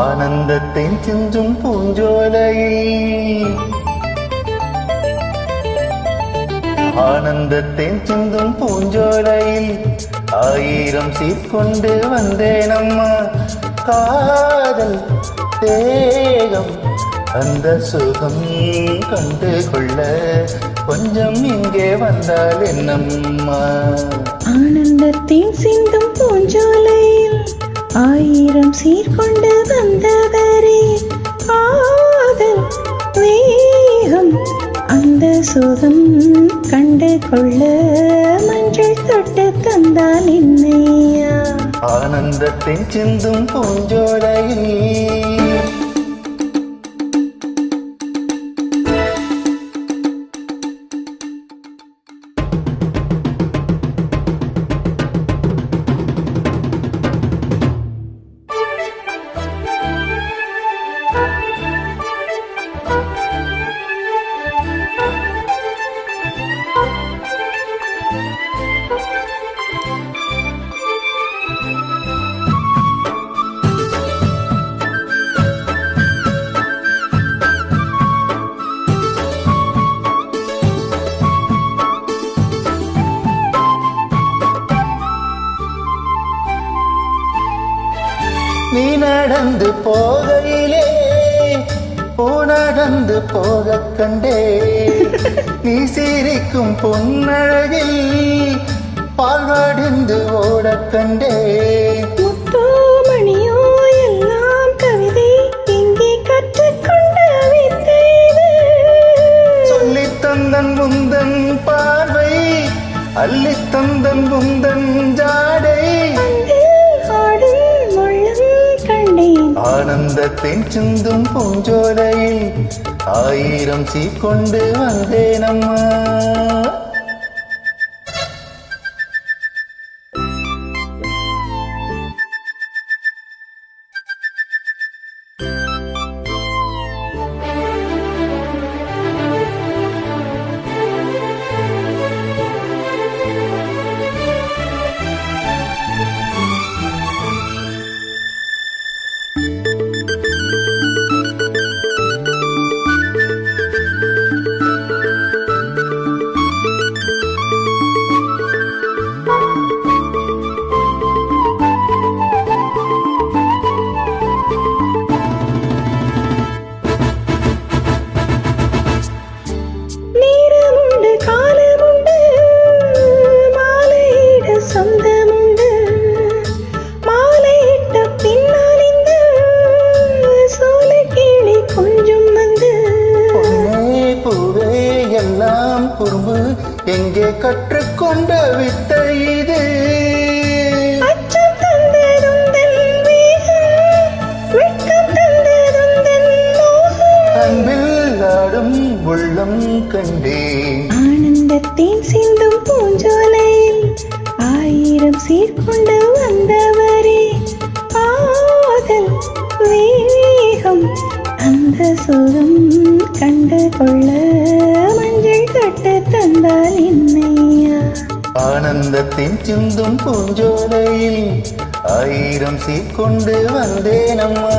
ஆனந்தத்தின் சிந்தும் பூஞ்சோலையில் ஆனந்தத்தின் சிந்தும் பூஞ்சோலையில் ஆயிரம் சீர்கொண்டு வந்தேனம்மா. காதல் தேகம் அந்த சுகம் கண்டு கொள்ள கொஞ்சம் இங்கே வந்தால் என்னம்மா. ஆனந்தத்தின் சிந்தும் பூஞ்சோலையில் ஆயிரம் சீர்கொண்டு வந்தவரே, காதல் வேகம் அந்த சுகம் கண்டு கொள்ள மஞ்சள் தொட்டு தந்தால் என்னையா. ஆனந்தத்தின் சிந்தும் பூஞ்சோலையில் நீ நடந்து போகையிலே பூ நடந்து போக கண்டே, நீ சிரிக்கும் பொன்னழகில் பால் வடிந்து ஓட கண்டே. முத்துமணியோ எல்லாம் கவிதை இங்கே கற்றுக்கொண்டு வித்தேது. சொல்லித்தந்தன் முந்தன் பார்வை அள்ளித்தந்தன் முந்தன் ஜாடை. ஆனந்தத்தின் சிந்தும் பூஞ்சோலையில் ஆயிரம் சீர்கொண்டு வந்தேனம்மா. குறும்பு எங்கே கற்றுக்கொண்ட வித்தை இது. அன்பில் ஆடும் உள்ளம் கண்டேன். ஆனந்தத்தின் சிந்தும் பூஞ்சோலையில் ஆயிரம் சீர்கொண்டு வந்தவரே, காதல் வேகம் அந்த சுகம் கண்டு கொள்ள மஞ்சள் தொட்டு தந்தால் என்னையா. ஆனந்தத்தின் சிந்தும் பூஞ்சோலையில் ஆயிரம் சீர்கொண்டு வந்தேனம்மா.